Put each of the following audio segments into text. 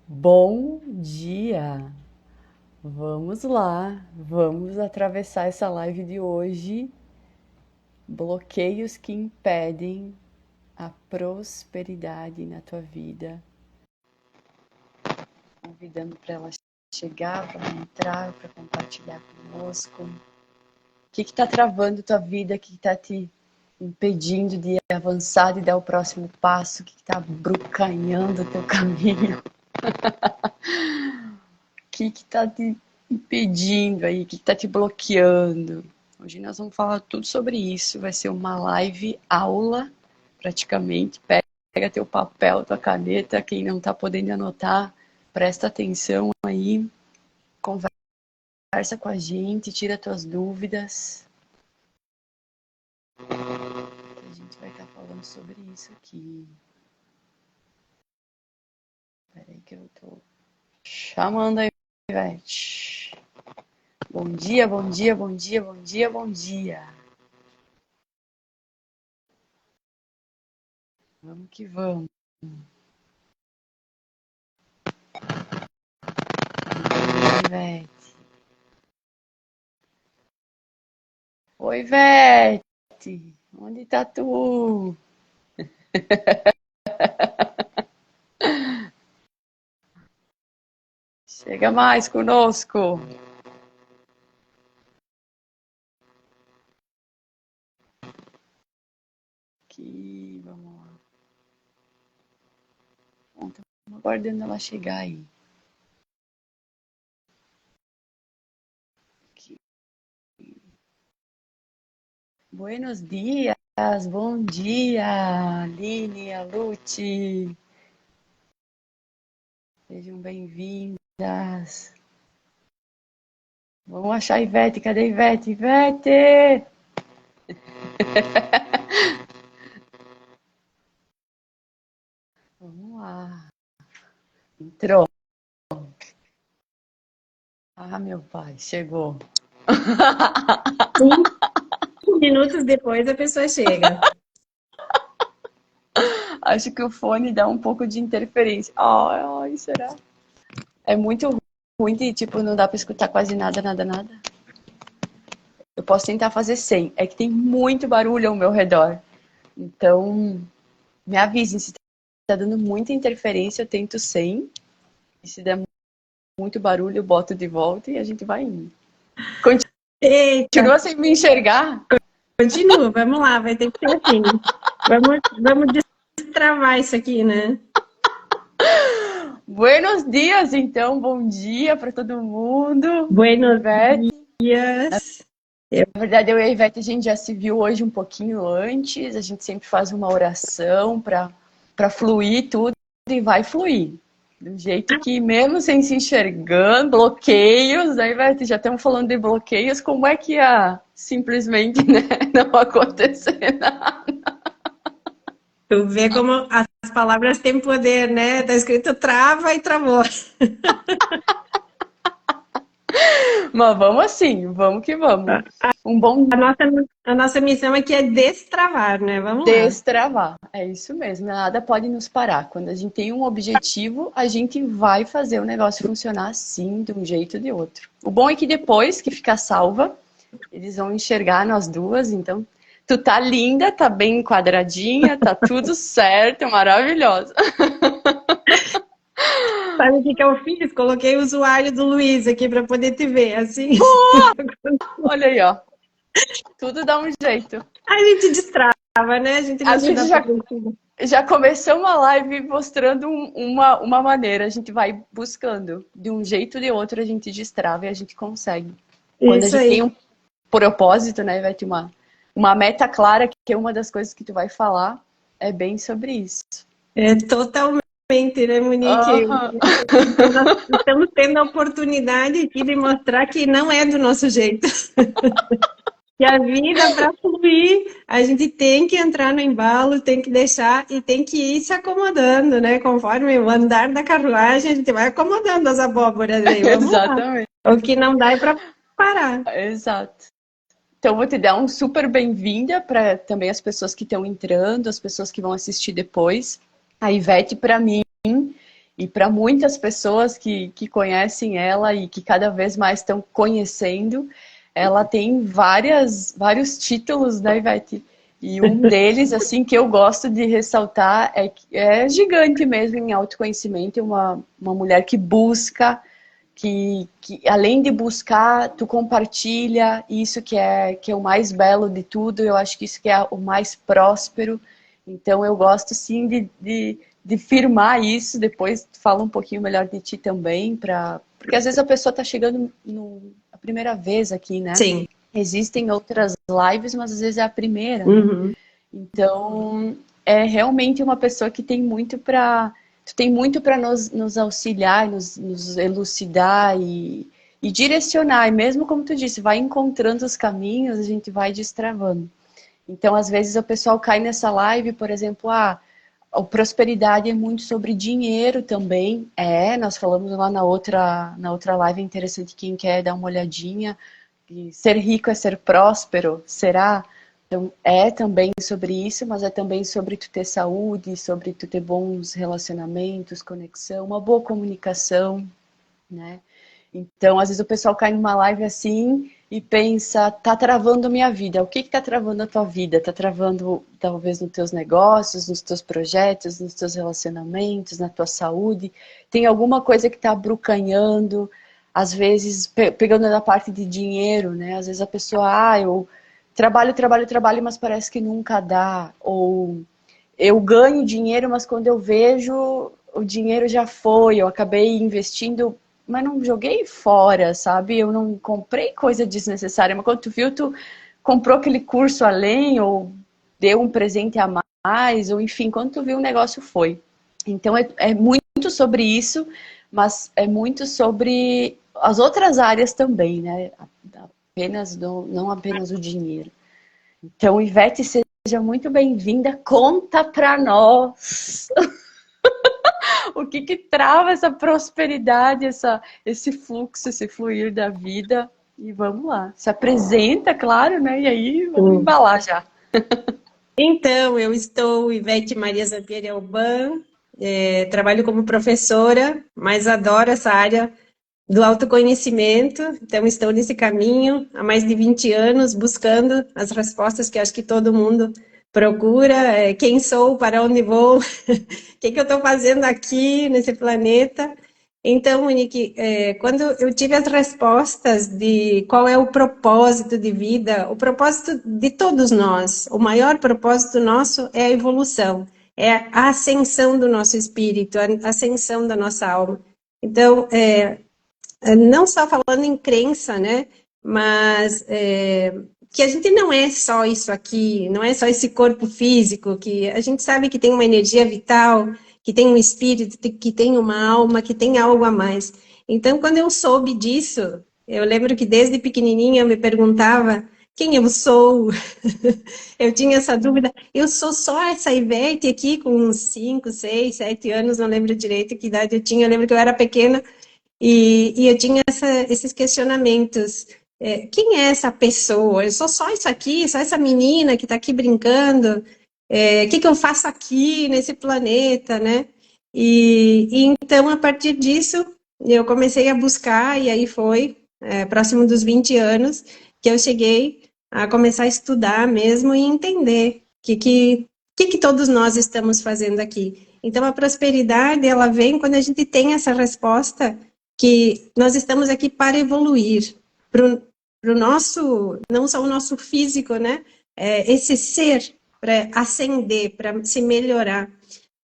Bom dia! Vamos lá, vamos atravessar essa live de hoje. Bloqueios que impedem a prosperidade na tua vida. Convidando para ela chegar, para ela entrar, para compartilhar conosco. O que está travando tua vida? O que está te impedindo de avançar, de dar o próximo passo? O que está abrucanhando o teu caminho? O que está te impedindo aí? O que está te bloqueando? Hoje nós vamos falar tudo sobre isso. Vai ser uma live aula, praticamente. Pega teu papel, tua caneta. Quem não está podendo anotar, presta atenção aí. Conversa com a gente, tira tuas dúvidas. A gente vai estar falando sobre isso aqui. Peraí que eu tô chamando aí, Ivete. Bom dia, bom dia, bom dia, bom dia, bom dia. Vamos que vamos. Ivete. Oi, Ivete. Onde tá tu? Chega mais conosco. Aqui, vamos lá. Bom, estamos aguardando ela chegar aí. Aqui. Buenos dias, bom dia, Aline, a Lute. Sejam bem-vindas. Vamos achar a Ivete. Cadê a Ivete? Ivete! Vamos lá. Entrou. Ah, meu pai, chegou. 5 minutos depois a pessoa chega. Acho que o fone dá um pouco de interferência. Ai, será? É muito ruim de, tipo, não dá pra escutar quase nada, nada, nada. Eu posso tentar fazer sem. É que tem muito barulho ao meu redor. Então, me avisem se tá dando muita interferência, eu tento sem. E se der muito barulho, eu boto de volta e a gente vai indo. Eita, Continua sem me enxergar? continua, vamos lá, vai ter que ser assim. Vamos destravar isso aqui, né? Buenos dias, então. Bom dia para todo mundo. Buenos Ivete. dias. Na verdade, eu e a Ivete, a gente já se viu hoje um pouquinho antes. A gente sempre faz uma oração para fluir tudo e vai fluir. Do jeito que, mesmo sem se enxergando, bloqueios, aí Ivete, já estamos falando de bloqueios, como é que ia simplesmente, né, não acontecer nada? Tu vê como as palavras têm poder, né? Tá escrito trava e travou. Mas vamos assim, vamos que vamos. Um bom A nossa, a nossa missão aqui é destravar, né? Vamos lá. destravar, é isso mesmo, nada pode nos parar. Quando a gente tem um objetivo, a gente vai fazer o negócio funcionar assim, de um jeito ou de outro. O bom é que depois que ficar salva, eles vão enxergar nós duas, então tu tá linda, tá bem enquadradinha, tá tudo certo, maravilhosa. Sabe o que que eu fiz? Coloquei o usuário do Luiz aqui para poder te ver, assim. Olha aí, ó, tudo dá um jeito. A gente destrava, né? A gente A não se dá gente por já vencido. já começamos a live mostrando uma maneira. A gente vai buscando. De um jeito ou de outro, a gente destrava e a gente consegue. Quando a Isso gente tem aí. um propósito, né? Vai ter uma meta clara, que é uma das coisas que tu vai falar, é bem sobre isso. É totalmente, né, Monique? Aham. Nós estamos tendo a oportunidade aqui de mostrar que não é do nosso jeito. Que a vida, para fluir, a gente tem que entrar no embalo, tem que deixar e tem que ir se acomodando, né? Conforme o andar da carruagem, a gente vai acomodando as abóboras aí. Vamos lá. Exatamente. O que não dá é para parar. Exato. Então, vou te dar um super bem-vinda para também as pessoas que estão entrando, as pessoas que vão assistir depois. A Ivete, para mim, E para muitas pessoas que conhecem ela e que cada vez mais estão conhecendo, ela tem vários títulos, né, Ivete? E um deles, assim, que eu gosto de ressaltar é que é gigante mesmo em autoconhecimento, uma mulher que busca, que além de buscar, tu compartilha, isso que é o mais belo de tudo, eu acho que isso que é o mais próspero. Então eu gosto sim de firmar isso, depois fala um pouquinho melhor de ti também, porque às vezes a pessoa está chegando a primeira vez aqui, né? Sim. Existem outras lives, mas às vezes é a primeira, né? Uhum. Então, é realmente uma pessoa que tem muito para nos auxiliar, nos elucidar e direcionar. E mesmo como tu disse, vai encontrando os caminhos, a gente vai destravando. Então, às vezes, o pessoal cai nessa live, por exemplo, a prosperidade é muito sobre dinheiro também. Nós falamos lá na outra live, é interessante quem quer dar uma olhadinha. E ser rico é ser próspero, será? Então, é também sobre isso, mas é também sobre tu ter saúde, sobre tu ter bons relacionamentos, conexão, uma boa comunicação, né? Então, às vezes o pessoal cai numa live assim e pensa, tá travando minha vida. O que que tá travando a tua vida? Tá travando, talvez, nos teus negócios, nos teus projetos, nos teus relacionamentos, na tua saúde? Tem alguma coisa que tá abrucanhando? Às vezes, pegando na parte de dinheiro, né? Às vezes a pessoa, eu trabalho, mas parece que nunca dá. Ou eu ganho dinheiro, mas quando eu vejo, o dinheiro já foi. Eu acabei investindo, mas não joguei fora, sabe? Eu não comprei coisa desnecessária. Mas quando tu viu, tu comprou aquele curso além, ou deu um presente a mais, ou enfim, quando tu viu, o negócio foi. Então é muito sobre isso, mas é muito sobre as outras áreas também, né? Não apenas o dinheiro. Então, Ivete, seja muito bem-vinda. Conta para nós o que trava essa prosperidade, esse fluxo, esse fluir da vida. E vamos lá. Se apresenta, claro, né? E aí vamos embalar já. Então, eu estou Ivete Maria Zampieri Alban, trabalho como professora, mas adoro essa área do autoconhecimento, então estou nesse caminho há mais de 20 anos, buscando as respostas que acho que todo mundo procura, quem sou, para onde vou, o que eu estou fazendo aqui nesse planeta. Então, Monique, quando eu tive as respostas de qual é o propósito de vida, o propósito de todos nós, o maior propósito nosso é a evolução, é a ascensão do nosso espírito, a ascensão da nossa alma. Então, não só falando em crença, né, mas que a gente não é só isso aqui, não é só esse corpo físico, que a gente sabe que tem uma energia vital, que tem um espírito, que tem uma alma, que tem algo a mais. Então, quando eu soube disso, eu lembro que desde pequenininha eu me perguntava quem eu sou. Eu tinha essa dúvida. Eu sou só essa Ivete aqui com uns 5, 6, 7 anos, não lembro direito que idade eu tinha. Eu lembro que eu era pequena e eu tinha esses questionamentos. Quem é essa pessoa? Eu sou só isso aqui, só essa menina que está aqui brincando. O que eu faço aqui nesse planeta, né? E então, a partir disso, eu comecei a buscar, e aí foi, próximo dos 20 anos, que eu cheguei a começar a estudar mesmo e entender o que todos nós estamos fazendo aqui. Então, a prosperidade, ela vem quando a gente tem essa resposta que nós estamos aqui para evoluir, para o nosso, não só o nosso físico, né? Esse ser, para ascender, para se melhorar,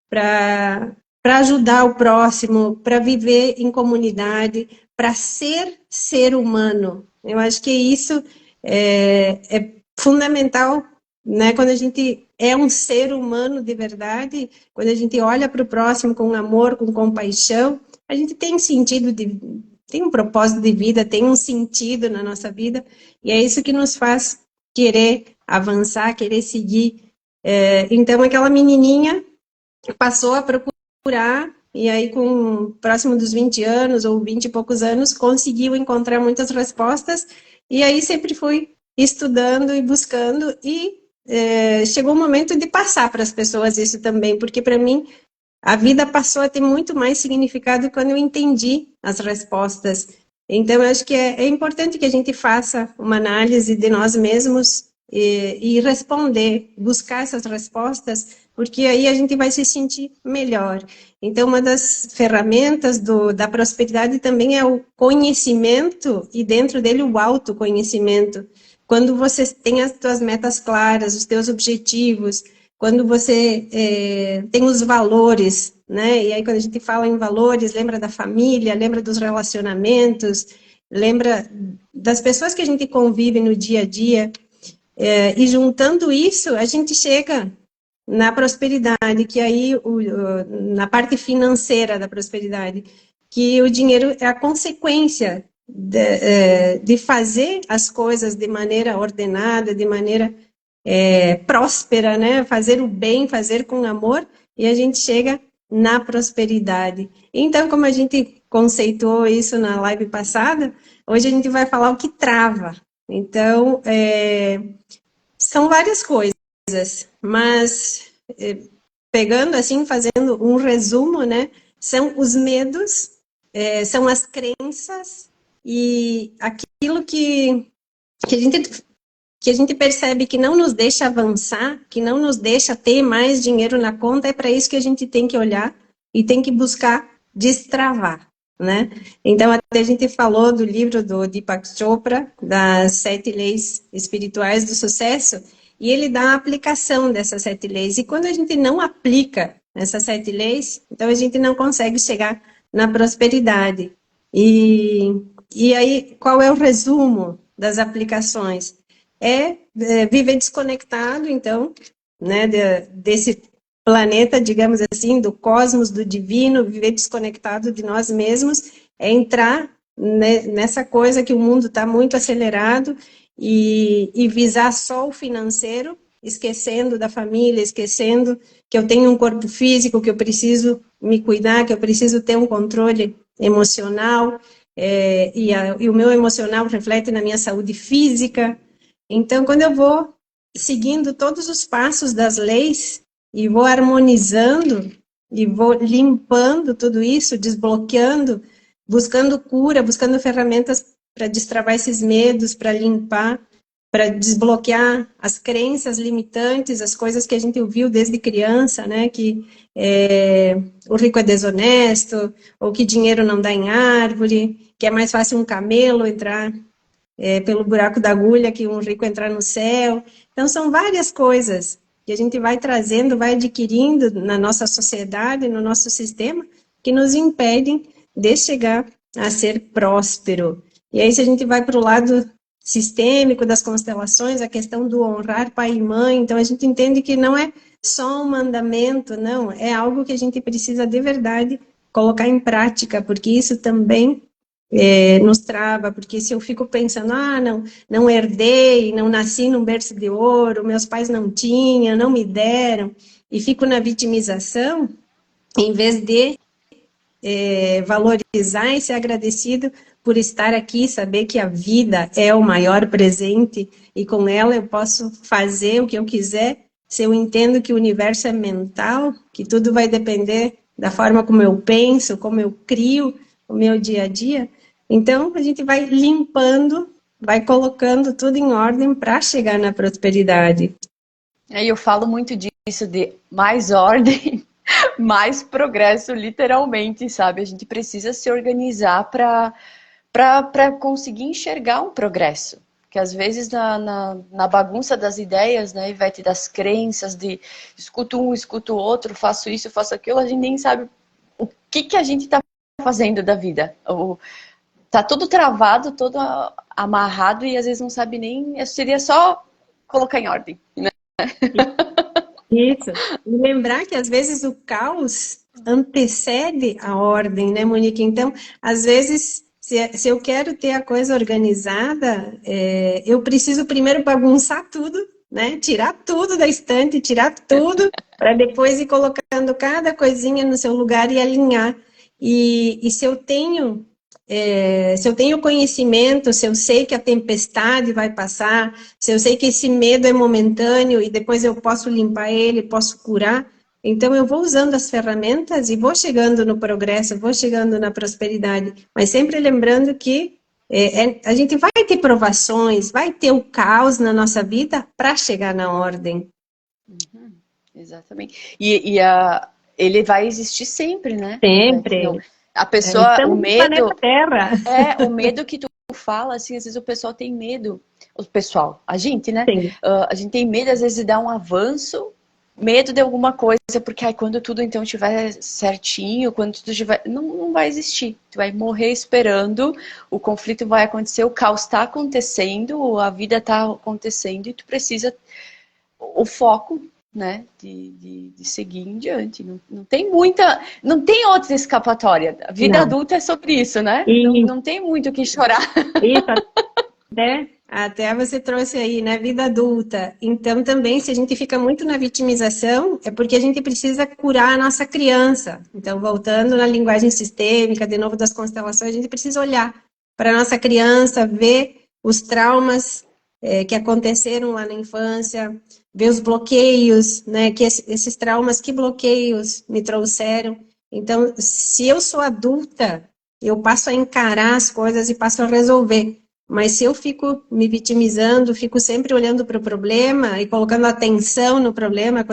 para ajudar o próximo, para viver em comunidade, para ser humano. Eu acho que isso é fundamental, né? Quando a gente é um ser humano de verdade, quando a gente olha para o próximo com amor, com compaixão, a gente tem sentido tem um propósito de vida, tem um sentido na nossa vida, e é isso que nos faz querer avançar, querer seguir. Então, aquela menininha passou a procurar, e aí, com próximo dos 20 anos, ou 20 e poucos anos, conseguiu encontrar muitas respostas, e aí sempre fui estudando e buscando, e chegou o momento de passar para as pessoas isso também, porque para mim a vida passou a ter muito mais significado quando eu entendi as respostas. Então, eu acho que é importante que a gente faça uma análise de nós mesmos e responder, buscar essas respostas, porque aí a gente vai se sentir melhor. Então, uma das ferramentas da prosperidade também é o conhecimento e dentro dele o autoconhecimento. Quando você tem as suas metas claras, os seus objetivos, quando você tem os valores, né? E aí quando a gente fala em valores, lembra da família, lembra dos relacionamentos, lembra das pessoas que a gente convive no dia a dia, e juntando isso, a gente chega na prosperidade, que aí, na parte financeira da prosperidade, que o dinheiro é a consequência de fazer as coisas de maneira ordenada, de maneira próspera, né? Fazer o bem, fazer com amor, e a gente chega na prosperidade. Então, como a gente conceituou isso na live passada, hoje a gente vai falar o que trava. Então, são várias coisas, mas pegando assim, fazendo um resumo, né? São os medos, são as crenças e aquilo que a gente percebe que não nos deixa avançar, que não nos deixa ter mais dinheiro na conta, é para isso que a gente tem que olhar e tem que buscar destravar, né? Então, até a gente falou do livro do Deepak Chopra, das 7 leis espirituais do sucesso, e ele dá a aplicação dessas 7 leis. E quando a gente não aplica essas 7 leis, então a gente não consegue chegar na prosperidade. E aí, qual é o resumo das aplicações? Viver desconectado, então, né, desse planeta, digamos assim, do cosmos, do divino, viver desconectado de nós mesmos, é entrar nessa coisa que o mundo está muito acelerado e visar só o financeiro, esquecendo da família, esquecendo que eu tenho um corpo físico, que eu preciso me cuidar, que eu preciso ter um controle emocional, e o meu emocional reflete na minha saúde física. Então, quando eu vou seguindo todos os passos das leis e vou harmonizando e vou limpando tudo isso, desbloqueando, buscando cura, buscando ferramentas para destravar esses medos, para limpar, para desbloquear as crenças limitantes, as coisas que a gente ouviu desde criança, né, que o rico é desonesto, ou que dinheiro não dá em árvore, que é mais fácil um camelo entrar pelo buraco da agulha que um rico entrar no céu. Então, são várias coisas que a gente vai trazendo, vai adquirindo na nossa sociedade, no nosso sistema, que nos impedem de chegar a ser próspero. E aí, se a gente vai para o lado sistêmico das constelações, a questão do honrar pai e mãe, então a gente entende que não é só um mandamento, não, é algo que a gente precisa de verdade colocar em prática, porque isso também nos trava, porque se eu fico pensando, não herdei, não nasci num berço de ouro, meus pais não tinham, não me deram, e fico na vitimização, em vez de valorizar e ser agradecido por estar aqui, saber que a vida é o maior presente, e com ela eu posso fazer o que eu quiser, se eu entendo que o universo é mental, que tudo vai depender da forma como eu penso, como eu crio o meu dia a dia. Então, a gente vai limpando, vai colocando tudo em ordem para chegar na prosperidade. E eu falo muito disso, de mais ordem, mais progresso, literalmente, sabe? A gente precisa se organizar para conseguir enxergar um progresso. Porque às vezes na bagunça das ideias, né, Ivete, das crenças, de escuto um, escuto o outro, faço isso, faço aquilo, a gente nem sabe o que a gente está fazendo da vida. Tá tudo travado, todo amarrado e às vezes não sabe nem... Seria só colocar em ordem, né? Isso. E lembrar que às vezes o caos antecede a ordem, né, Monique? Então, às vezes, se eu quero ter a coisa organizada, eu preciso primeiro bagunçar tudo, né? Tirar tudo da estante, tirar tudo, para depois ir colocando cada coisinha no seu lugar e alinhar. E se eu tenho conhecimento, se eu sei que a tempestade vai passar, se eu sei que esse medo é momentâneo e depois eu posso limpar ele, posso curar, Então, eu vou usando as ferramentas e vou chegando no progresso, vou chegando na prosperidade, mas sempre lembrando que a gente vai ter provações, vai ter o caos na nossa vida para chegar na ordem. Uhum, exatamente. Ele vai existir sempre, né, Beth? Não, Sempre. a pessoa, Estamos no planeta Terra. o medo que tu fala, assim, às vezes o pessoal tem medo, o pessoal, a gente, né? Sim. A gente tem medo, às vezes, de dar um avanço, medo de alguma coisa, porque aí, quando tudo então estiver certinho, quando tudo estiver. Não vai existir. Tu vai morrer esperando, o conflito vai acontecer, o caos está acontecendo, a vida está acontecendo, e tu precisa o foco, né, de seguir em diante. Não tem muita, não tem outra escapatória. A vida Não. adulta é sobre isso, né? E Não tem muito o que chorar. isso, até você trouxe aí, né, vida adulta. Então, também, se a gente fica muito na vitimização, é porque a gente precisa curar a nossa criança. Então, voltando na linguagem sistêmica, de novo das constelações, a gente precisa olhar para a nossa criança, ver os traumas que aconteceram lá na infância, ver os bloqueios, né, que esses traumas, que bloqueios me trouxeram. Então, se eu sou adulta, eu passo a encarar as coisas e passo a resolver. Mas se eu fico me vitimizando, fico sempre olhando para o problema e colocando atenção no problema,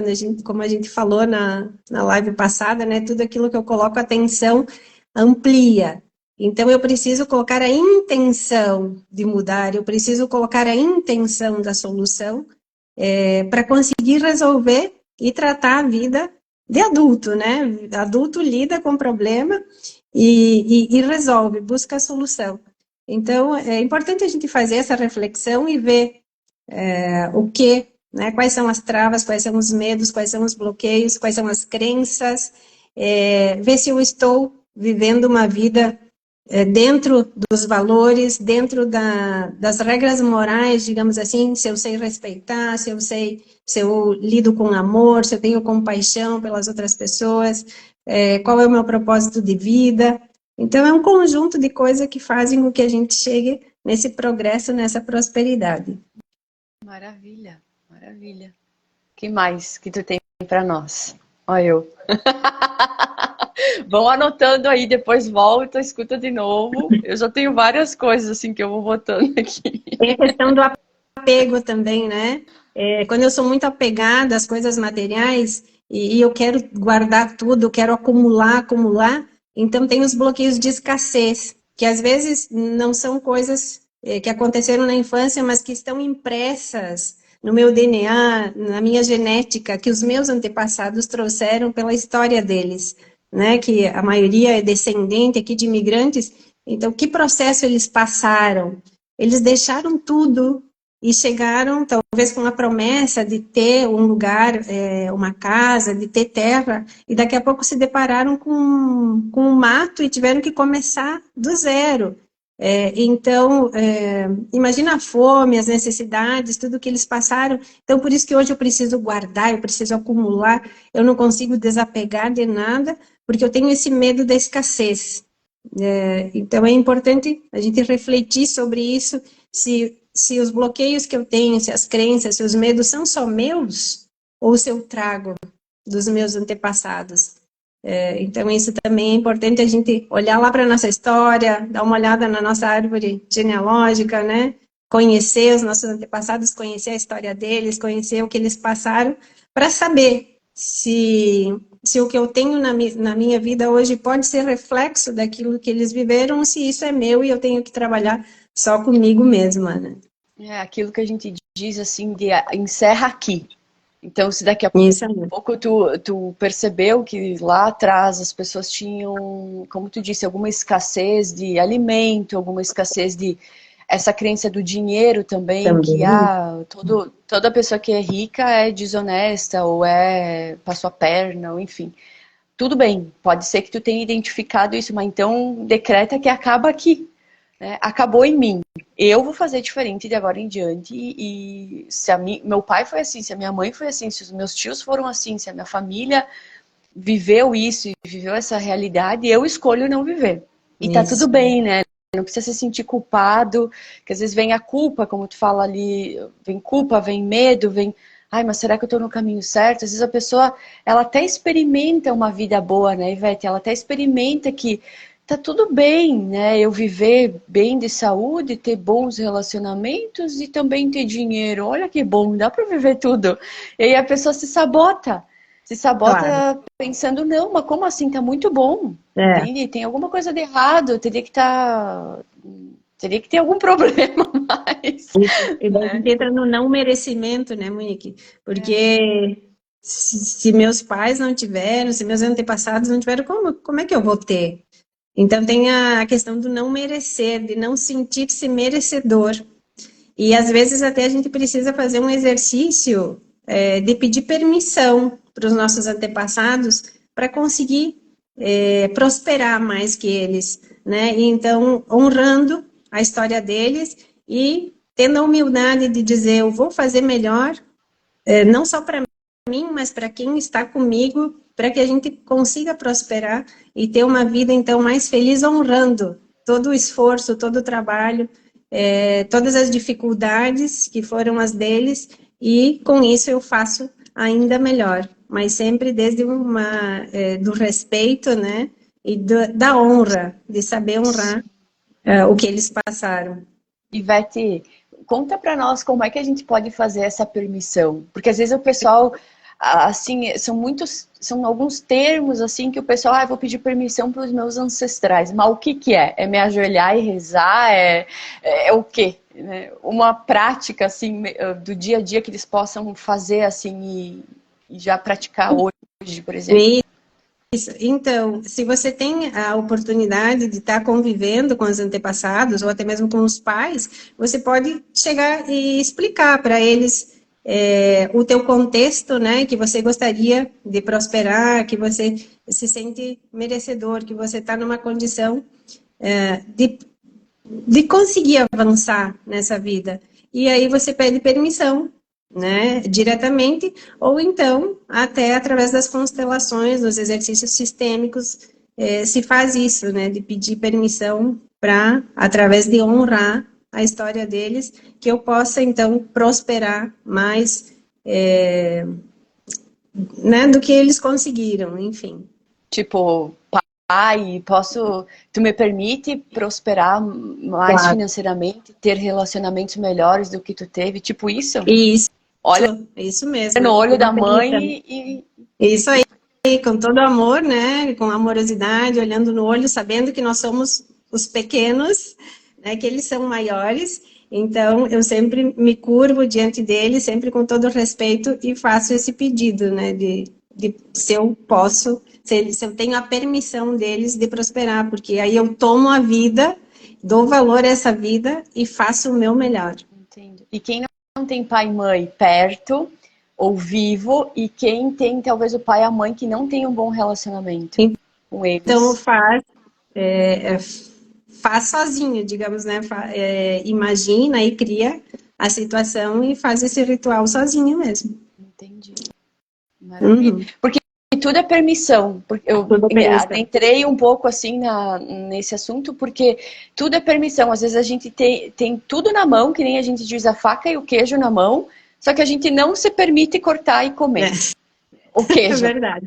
como a gente falou na live passada, né? Tudo aquilo que eu coloco atenção amplia. Então eu preciso colocar a intenção de mudar, eu preciso colocar a intenção da solução para conseguir resolver e tratar a vida de adulto, né? Adulto lida com o problema e resolve, busca a solução. Então, é importante a gente fazer essa reflexão e ver o que, né, quais são as travas, quais são os medos, quais são os bloqueios, quais são as crenças, ver se eu estou vivendo uma vida dentro dos valores, dentro das regras morais, digamos assim, se eu sei respeitar, se eu lido com amor, se eu tenho compaixão pelas outras pessoas, qual é o meu propósito de vida. Então, é um conjunto de coisas que fazem com que a gente chegue nesse progresso, nessa prosperidade. Maravilha, maravilha. Que mais que tu tem para nós? Olha eu. Vão anotando aí, depois volta, escuta de novo. Eu já tenho várias coisas assim que eu vou botando aqui. Tem a questão do apego também, né? Quando eu sou muito apegada às coisas materiais e eu quero guardar tudo, eu quero acumular, então tem os bloqueios de escassez, que às vezes não são coisas que aconteceram na infância, mas que estão impressas no meu DNA, na minha genética, que os meus antepassados trouxeram pela história deles, né? Que a maioria é descendente aqui de imigrantes. Então, que processo eles passaram? Eles deixaram tudo e chegaram, talvez, com a promessa de ter um lugar, uma casa, de ter terra, e daqui a pouco se depararam com um mato e tiveram que começar do zero. Então, imagina a fome, as necessidades, tudo que eles passaram. Então, por isso que hoje eu preciso guardar, eu preciso acumular, eu não consigo desapegar de nada, porque eu tenho esse medo da escassez. Então, é importante a gente refletir sobre isso, se os bloqueios que eu tenho, se as crenças, se os medos são só meus, ou se eu trago dos meus antepassados. Então, isso também é importante a gente olhar lá para a nossa história, dar uma olhada na nossa árvore genealógica, né? Conhecer os nossos antepassados, conhecer a história deles, conhecer o que eles passaram, para saber se o que eu tenho na minha vida hoje pode ser reflexo daquilo que eles viveram, ou se isso é meu e eu tenho que trabalhar só comigo mesma, né? É aquilo que a gente diz assim, de encerra aqui. Então, se daqui a pouco tu percebeu que lá atrás as pessoas tinham, como tu disse, alguma escassez de alimento, alguma escassez de essa crença do dinheiro também. Que toda pessoa que é rica é desonesta ou passou a perna, ou enfim. Tudo bem, pode ser que tu tenha identificado isso, mas então decreta que acaba aqui, né? Acabou em mim. Eu vou fazer diferente de agora em diante. E se meu pai foi assim, se a minha mãe foi assim, se os meus tios foram assim, se a minha família viveu isso e viveu essa realidade, eu escolho não viver. E tá tudo bem, né? Não precisa se sentir culpado, que às vezes vem a culpa, como tu fala ali, vem culpa, vem medo, vem... ai, mas será que eu estou no caminho certo? Às vezes a pessoa, ela até experimenta uma vida boa, né, Ivete? Ela até experimenta que tá tudo bem, né? Eu viver bem de saúde, ter bons relacionamentos e também ter dinheiro. Olha que bom, dá para viver tudo. E aí a pessoa se sabota. Se Claro. sabota pensando, não, mas como assim? Tá muito bom. É. Entende? Tem alguma coisa de errado, teria que ter algum problema mais, E daí a né? gente entra no não merecimento, né, Monique? Porque se meus pais não tiveram, se meus antepassados não tiveram, como é que eu vou ter? Então tem a questão do não merecer, de não sentir-se merecedor. E às vezes até a gente precisa fazer um exercício de pedir permissão para os nossos antepassados para conseguir prosperar mais que eles, né? E então, honrando a história deles e tendo a humildade de dizer, eu vou fazer melhor, não só para mim, mas para quem está comigo, para que a gente consiga prosperar e ter uma vida, então, mais feliz, honrando todo o esforço, todo o trabalho, todas as dificuldades que foram as deles, e com isso eu faço ainda melhor, mas sempre desde do respeito, né, e da honra, de saber honrar o que eles passaram. Ivete, conta para nós como é que a gente pode fazer essa permissão, porque às vezes o pessoal, assim, são alguns termos assim que o pessoal, vou pedir permissão para os meus ancestrais, mas o que que é? É me ajoelhar e rezar? É o quê? Né? Uma prática assim do dia a dia que eles possam fazer assim e já praticar hoje, por exemplo. Isso. Então, se você tem a oportunidade de estar convivendo com os antepassados ou até mesmo com os pais, você pode chegar e explicar para eles o teu contexto, né, que você gostaria de prosperar, que você se sente merecedor, que você está numa condição de conseguir avançar nessa vida. E aí você pede permissão, né, diretamente, ou então, até através das constelações, dos exercícios sistêmicos, se faz isso, né, de pedir permissão para, através de honrar a história deles, que eu possa, então, prosperar mais, né, do que eles conseguiram, enfim. Tipo, pai, tu me permite prosperar mais Claro. financeiramente, ter relacionamentos melhores do que tu teve, tipo isso? Isso, Olha isso mesmo. no olho da Permissão. mãe e Isso aí, com todo amor, né? Com amorosidade, olhando no olho, sabendo que nós somos os pequenos, né? Que eles são maiores. Então, eu sempre me curvo diante deles, sempre com todo respeito, e faço esse pedido, né? De se eu posso, se eu tenho a permissão deles de prosperar, porque aí eu tomo a vida, dou valor a essa vida e faço o meu melhor. entendo. E quem não tem pai e mãe perto ou vivo, e quem tem talvez o pai e a mãe que não tem um bom relacionamento com Então, eles. faz sozinho, digamos, né? Imagina e cria a situação e faz esse ritual sozinho mesmo. Entendi. Maravilha. Uhum. Porque tudo é permissão. Porque eu Tudo bem, então. entrei um pouco assim nesse assunto, porque tudo é permissão. Às vezes a gente tem tudo na mão, que nem a gente diz a faca e o queijo na mão, só que a gente não se permite cortar e comer o É queijo. verdade.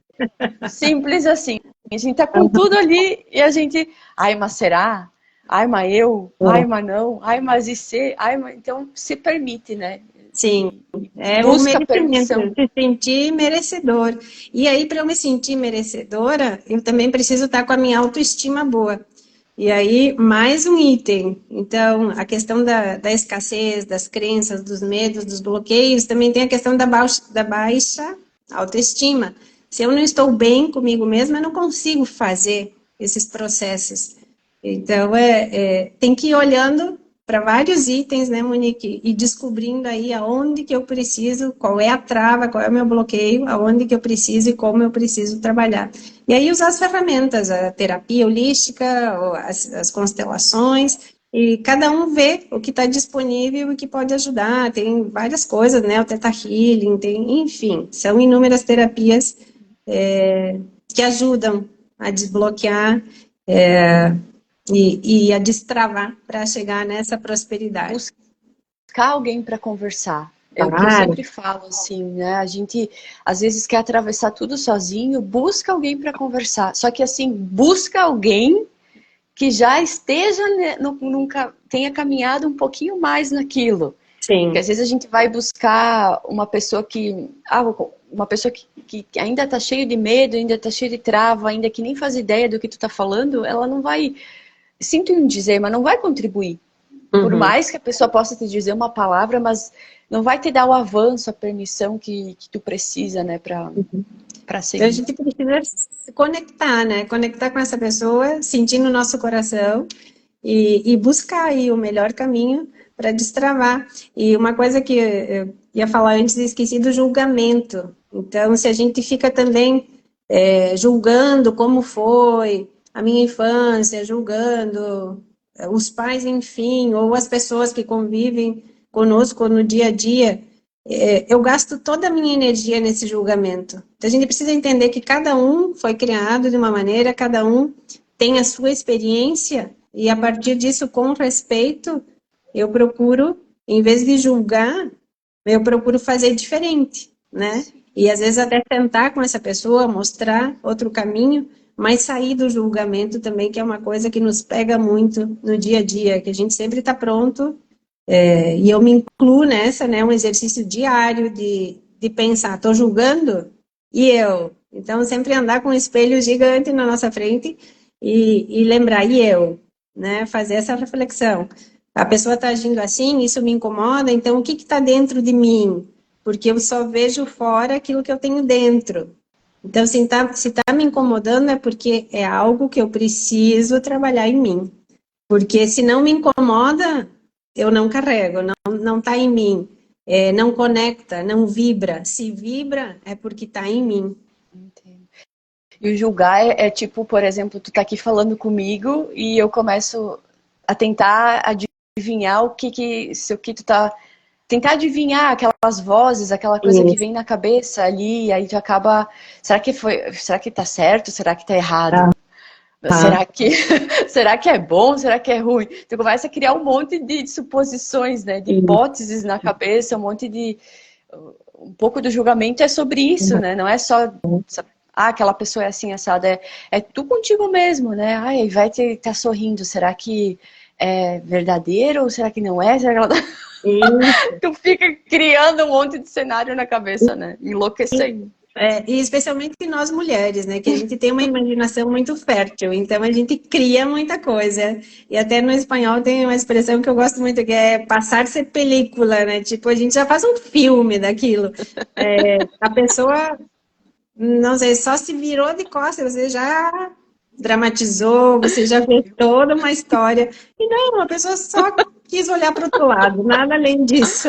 Simples assim. A gente tá com tudo ali e a gente. Ai, mas será? Ai, mas eu? Ai, mas não? Ai, mas e se? Ai, mas... Então se permite, né? Sim, E o busca merecimento, permissão. se sentir merecedor. E aí, para eu me sentir merecedora, eu também preciso estar com a minha autoestima boa. E aí, mais um item. Então, a questão da escassez, das crenças, dos medos, dos bloqueios, também tem a questão da baixa autoestima. Se eu não estou bem comigo mesma, eu não consigo fazer esses processos. Então, tem que ir olhando para vários itens, né, Monique, e descobrindo aí aonde que eu preciso, qual é a trava, qual é o meu bloqueio, aonde que eu preciso e como eu preciso trabalhar. E aí usar as ferramentas, a terapia holística, as constelações, e cada um vê o que está disponível e o que pode ajudar. Tem várias coisas, né, o Theta Healing, enfim, são inúmeras terapias que ajudam a desbloquear a destravar para chegar nessa prosperidade. Buscar alguém para conversar. É o que eu Claro, sempre falo, assim, né? A gente, às vezes, quer atravessar tudo sozinho, busca alguém para conversar. Só que, assim, busca alguém que já esteja, né, nunca tenha caminhado um pouquinho mais naquilo. Porque sim. às vezes a gente vai buscar uma pessoa uma pessoa que ainda está cheio de medo, ainda está cheio de trava, ainda que nem faz ideia do que tu está falando, ela não vai, sinto em dizer, mas não vai contribuir. Por Uhum. mais que a pessoa possa te dizer uma palavra, mas não vai te dar o avanço, a permissão que tu precisa, né, para Então a seguir. gente precisa se conectar, né? Conectar com essa pessoa, sentir no nosso coração e buscar aí o melhor caminho para destravar. E uma coisa que eu ia falar antes, eu esqueci do julgamento. Então, se a gente fica também julgando como foi a minha infância, julgando os pais, enfim, ou as pessoas que convivem conosco no dia a dia, eu gasto toda a minha energia nesse julgamento. Então, a gente precisa entender que cada um foi criado de uma maneira, cada um tem a sua experiência, e a partir disso, com respeito, eu procuro, em vez de julgar, eu procuro fazer diferente, né? E às vezes até tentar com essa pessoa, mostrar outro caminho, mas sair do julgamento também, que é uma coisa que nos pega muito no dia a dia, que a gente sempre está pronto, e eu me incluo nessa, né? Um exercício diário de pensar, estou julgando? E eu? Então, sempre andar com um espelho gigante na nossa frente e lembrar, e eu? Né? Fazer essa reflexão. A pessoa está agindo assim, isso me incomoda, então o que está dentro de mim? Porque eu só vejo fora aquilo que eu tenho dentro. Então, se tá me incomodando, é porque é algo que eu preciso trabalhar em mim. Porque se não me incomoda, eu não carrego, não está em mim. Não conecta, não vibra. Se vibra, é porque está em mim. Entendo. E o julgar é tipo, por exemplo, tu tá aqui falando comigo e eu começo a tentar adivinhar se o que tu tá tentar adivinhar aquelas vozes, aquela coisa que Isso. vem na cabeça ali, e aí tu acaba, será que tá certo? Será que tá errado? Aham. Será que será que é bom? Será que é ruim? Tu começa a criar um monte de suposições, né, de hipóteses na cabeça, um pouco do julgamento é sobre isso, né? Não é só aquela pessoa é assim assada, é tu contigo mesmo, né? Ai, vai tá sorrindo, será que é verdadeiro ou será que não é? Será que ela Isso. tu fica criando um monte de cenário na cabeça, né? Enlouquecendo. E especialmente nós mulheres, né? Que a gente tem uma imaginação muito fértil, então a gente cria muita coisa. E até no espanhol tem uma expressão que eu gosto muito, que é passar-se película, né? Tipo, a gente já faz um filme daquilo. A pessoa, não sei, só se virou de costas, você já dramatizou, você já fez toda uma história. E não, a pessoa só quis olhar para o outro lado, nada além disso.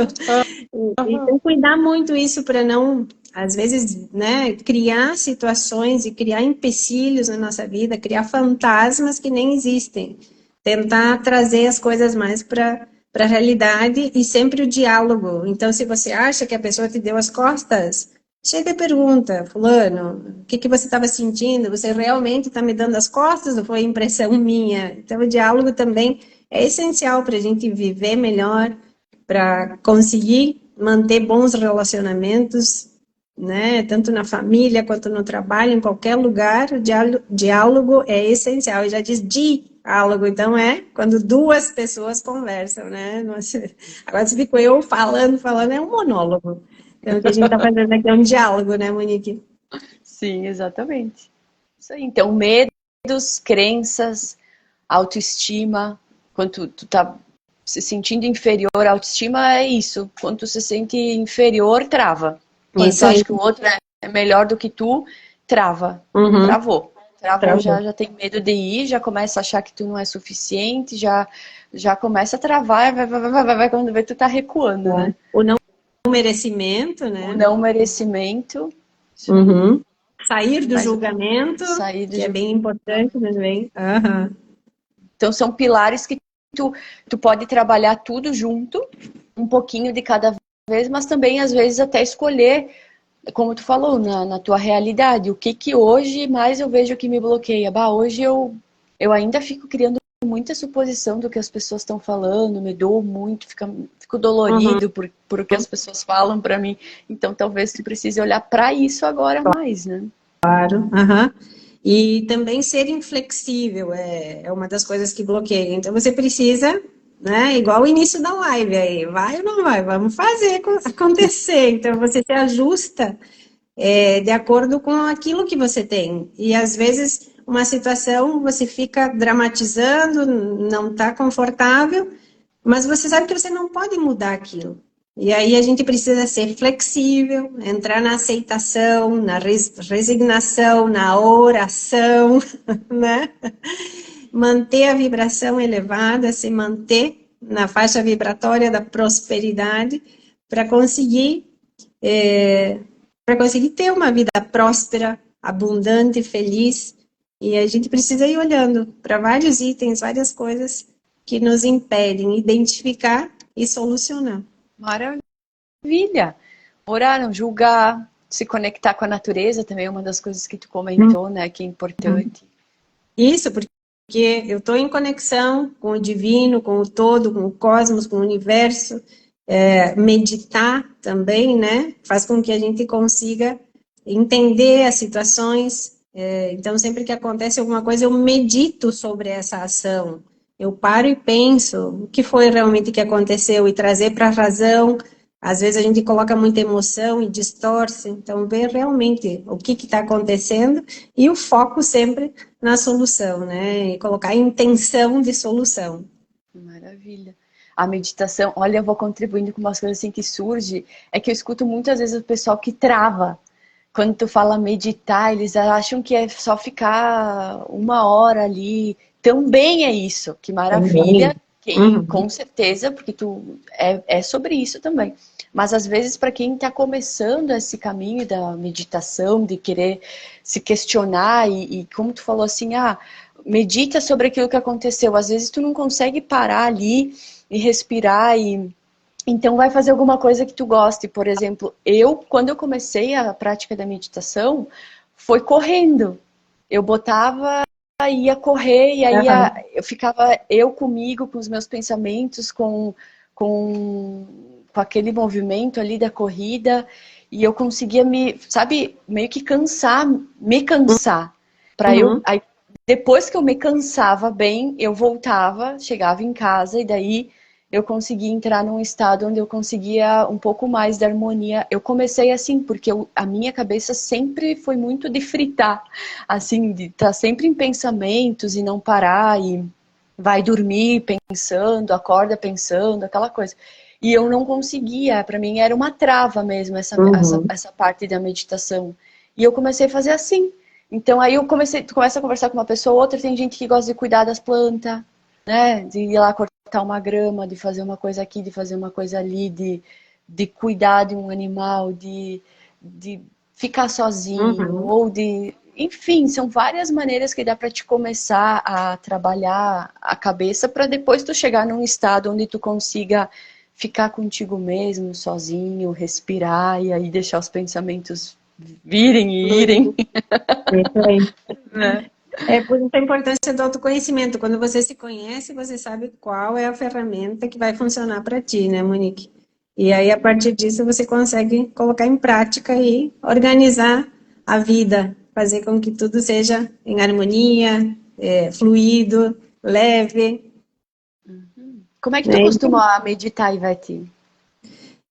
Então, cuidar muito isso para não, às vezes, né, criar situações e criar empecilhos na nossa vida, criar fantasmas que nem existem. Tentar trazer as coisas mais para a realidade e sempre o diálogo. Então, se você acha que a pessoa te deu as costas, chega e pergunta, fulano, o que que você estava sentindo? Você realmente está me dando as costas ou foi impressão minha? Então, o diálogo também é essencial para a gente viver melhor, para conseguir manter bons relacionamentos, né? Tanto na família quanto no trabalho, em qualquer lugar, o diálogo é essencial. E já diz diálogo, então é quando duas pessoas conversam, né? Nossa, agora se ficou eu falando, é um monólogo. Então, o que a gente está fazendo aqui é um diálogo, né, Monique? Sim, exatamente. Isso aí. Então, medos, crenças, autoestima, quando tu tá se sentindo inferior, a autoestima é isso. Quando tu se sente inferior, trava. Quando tu Isso aí. acha que o outro é melhor do que tu, trava. Uhum. Travou. Travou, Travou. já tem medo de ir, já começa a achar que tu não é suficiente, já começa a travar, vai, quando vê tu tá recuando, É. né? O não merecimento, O né? não merecimento, isso aí. Uhum. Sair do Mas julgamento, sair do que é jogo. bem importante também. Aham. Então são pilares que tu pode trabalhar tudo junto, um pouquinho de cada vez, mas também às vezes até escolher, como tu falou, na tua realidade, o que hoje mais eu vejo que me bloqueia. Bah, hoje eu ainda fico criando muita suposição do que as pessoas estão falando, me dou muito, fico dolorido por o que as pessoas falam para mim. Então, talvez tu precise olhar para isso agora mais, né? Claro. Aham. E também ser inflexível é uma das coisas que bloqueia. Então, você precisa, né, igual o início da live aí, vai ou não vai? Vamos fazer acontecer. Então, você se ajusta de acordo com aquilo que você tem. E, às vezes, uma situação você fica dramatizando, não está confortável, mas você sabe que você não pode mudar aquilo. E aí a gente precisa ser flexível, entrar na aceitação, na resignação, na oração, né? Manter a vibração elevada, se manter na faixa vibratória da prosperidade para conseguir ter uma vida próspera, abundante, feliz. E a gente precisa ir olhando para vários itens, várias coisas que nos impedem identificar e solucionar. Maravilha! Orar, não julgar, se conectar com a natureza também é uma das coisas que tu comentou, né? Que é importante. Isso, porque eu estou em conexão com o divino, com o todo, com o cosmos, com o universo. Meditar também, né? Faz com que a gente consiga entender as situações. Então, sempre que acontece alguma coisa, eu medito sobre essa ação. Eu paro e penso o que foi realmente que aconteceu e trazer para a razão. Às vezes a gente coloca muita emoção e distorce, então ver realmente o que está acontecendo e o foco sempre na solução, né? E colocar a intenção de solução. Maravilha. A meditação, olha, eu vou contribuindo com umas coisas assim que surge, é que eu escuto muitas vezes o pessoal que trava. Quando tu fala meditar, eles acham que é só ficar 1 hora ali. Também é isso, que maravilha. Com certeza, porque tu é sobre isso também. Mas às vezes para quem está começando esse caminho da meditação, de querer se questionar e como tu falou assim, medita sobre aquilo que aconteceu. Às vezes tu não consegue parar ali e respirar então vai fazer alguma coisa que tu goste. Por exemplo, quando eu comecei a prática da meditação, foi correndo. Eu ia correr, e aí eu ficava comigo, com os meus pensamentos, com aquele movimento ali da corrida, e eu conseguia meio que me cansar. Aí, depois que eu me cansava bem, eu voltava, chegava em casa, e daí eu conseguia entrar num estado onde eu conseguia um pouco mais de harmonia. Eu comecei assim, porque a minha cabeça sempre foi muito de fritar, assim, de estar sempre em pensamentos e não parar, e vai dormir pensando, acorda pensando, aquela coisa. E eu não conseguia, para mim era uma trava mesmo essa parte da meditação. E eu comecei a fazer assim. Então aí tu começa a conversar com uma pessoa ou outra, tem gente que gosta de cuidar das plantas, né, de ir lá cortar uma grama, de fazer uma coisa aqui, de fazer uma coisa ali, de cuidar de um animal, de ficar sozinho, ou de... Enfim, são várias maneiras que dá para te começar a trabalhar a cabeça para depois tu chegar num estado onde tu consiga ficar contigo mesmo, sozinho, respirar e aí deixar os pensamentos virem e irem. Né? Por isso a importância do autoconhecimento. Quando você se conhece, você sabe qual é a ferramenta que vai funcionar para ti, né, Monique? E aí, a partir disso, você consegue colocar em prática e organizar a vida, fazer com que tudo seja em harmonia, fluido, leve. Como é que tu costuma meditar, Ivete?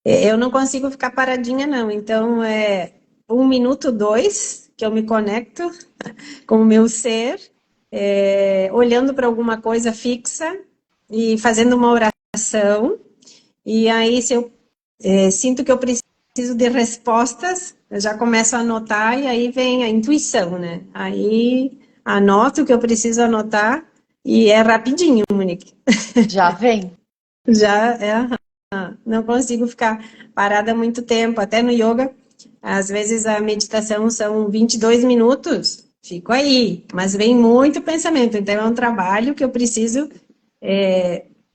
Eu não consigo ficar paradinha, não. Então, 1 minuto, 2, que eu me conecto com o meu ser, olhando para alguma coisa fixa e fazendo uma oração. E aí, se eu sinto que eu preciso de respostas, eu já começo a anotar e aí vem a intuição, né? Aí anoto o que eu preciso anotar e é rapidinho, Monique. Já vem? Já não consigo ficar parada muito tempo. Até no yoga, às vezes a meditação são 22 minutos, fico aí, mas vem muito pensamento. Então é um trabalho que eu preciso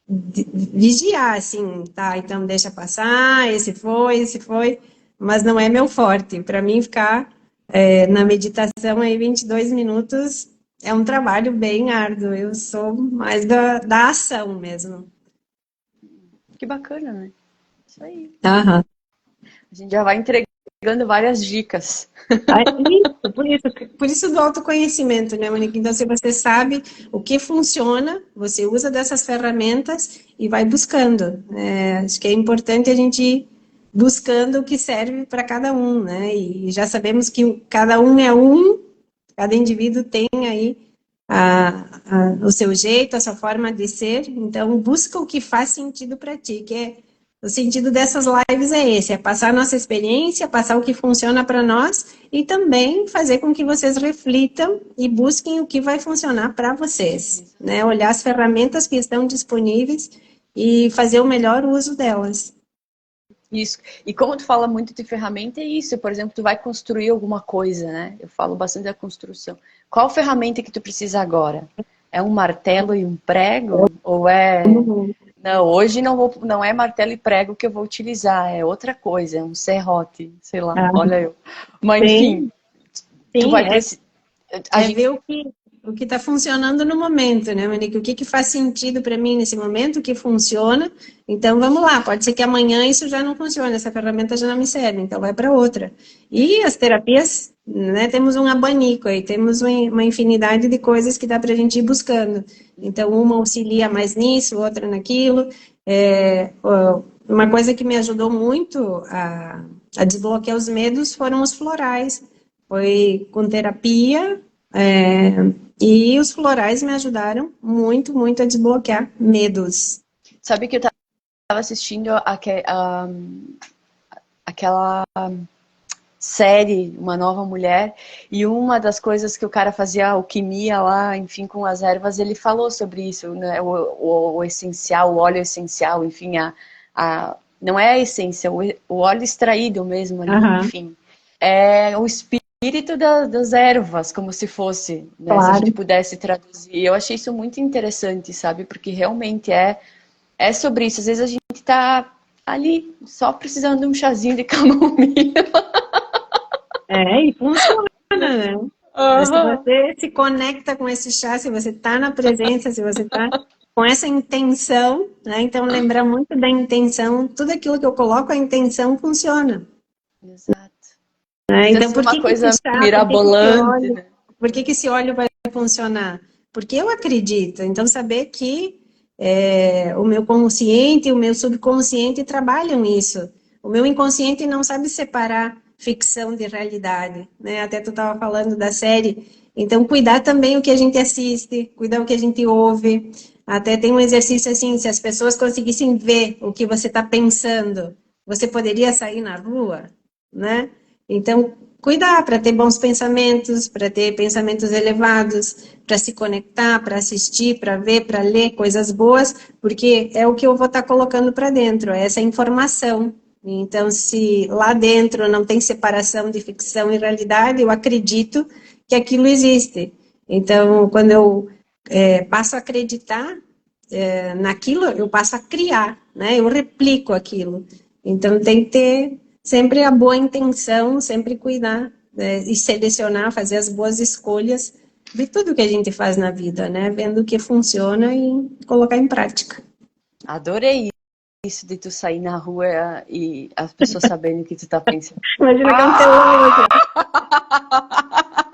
vigiar, assim, tá? Então deixa passar, esse foi, mas não é meu forte. Para mim ficar na meditação aí 22 minutos é um trabalho bem árduo. Eu sou mais da ação mesmo. Que bacana, né? Isso aí. Aham. A gente já vai entregando várias dicas. Isso, por isso do autoconhecimento, né, Monique? Então, se você sabe o que funciona, você usa dessas ferramentas e vai buscando. Acho que é importante a gente ir buscando o que serve para cada um, né? E já sabemos que cada um é um, cada indivíduo tem aí o seu jeito, a sua forma de ser. Então, busca o que faz sentido para ti, que é o sentido dessas lives é esse, é passar a nossa experiência, passar o que funciona para nós e também fazer com que vocês reflitam e busquem o que vai funcionar para vocês, né? Olhar as ferramentas que estão disponíveis e fazer o melhor uso delas. Isso. E como tu fala muito de ferramenta, é isso. Por exemplo, tu vai construir alguma coisa, né? Eu falo bastante da construção. Qual ferramenta que tu precisa agora? É um martelo e um prego? Ou é... Não, hoje não é martelo e prego que eu vou utilizar, é outra coisa, é um serrote, sei lá, Ah, olha eu. Mas enfim, sim, tu sim, vai precisar... A é gente... ver o que está funcionando no momento, né, Monique? O que faz sentido para mim nesse momento, o que funciona. Então, vamos lá. Pode ser que amanhã isso já não funcione, essa ferramenta já não me serve, então vai para outra. E as terapias, né, temos um abanico aí, temos uma infinidade de coisas que dá para a gente ir buscando. Então, uma auxilia mais nisso, outra naquilo. Uma coisa que me ajudou muito a desbloquear os medos foram os florais. Foi com terapia, é, e os florais me ajudaram muito, muito a desbloquear medos. Sabe que eu estava assistindo aquela série Uma Nova Mulher, e uma das coisas que o cara fazia alquimia lá, enfim, com as ervas, ele falou sobre isso, né? O essencial, o óleo essencial, enfim, não é a essência, o óleo extraído mesmo ali, Aham, enfim. É o espírito das ervas, como se fosse, né? Se a gente claro. pudesse traduzir. Eu achei isso muito interessante, sabe? Porque realmente é sobre isso. Às vezes a gente tá ali só precisando de um chazinho de camomila. E funciona, né? Mas se Aham. você se conecta com esse chá, se você está na presença, se você está com essa intenção, né? Então lembrar muito da intenção, tudo aquilo que eu coloco, a intenção funciona. Exato. Né? Precisa Então, ser por uma que que esse coisa chá, por que que esse mirabolante, óleo, né? por que que esse óleo vai funcionar? Porque eu acredito. Então, saber que o meu consciente e o meu subconsciente trabalham isso. O meu inconsciente não sabe separar ficção de realidade, né? Até tu estava falando da série. Então, cuidar também o que a gente assiste, cuidar o que a gente ouve. Até tem um exercício assim, se as pessoas conseguissem ver o que você está pensando, você poderia sair na rua, né? Então, cuidar para ter bons pensamentos, para ter pensamentos elevados, para se conectar, para assistir, para ver, para ler coisas boas, porque é o que eu vou estar colocando para dentro, é essa informação. Então, se lá dentro não tem separação de ficção e realidade, eu acredito que aquilo existe. Então, quando eu passo a acreditar naquilo, eu passo a criar, né? Eu replico aquilo. Então, tem que ter sempre a boa intenção, sempre cuidar, né? E selecionar, fazer as boas escolhas de tudo que a gente faz na vida, né? Vendo o que funciona e colocar em prática. Adorei isso de tu sair na rua e as pessoas sabendo o que tu tá pensando. Imagina que é um telão, Ah!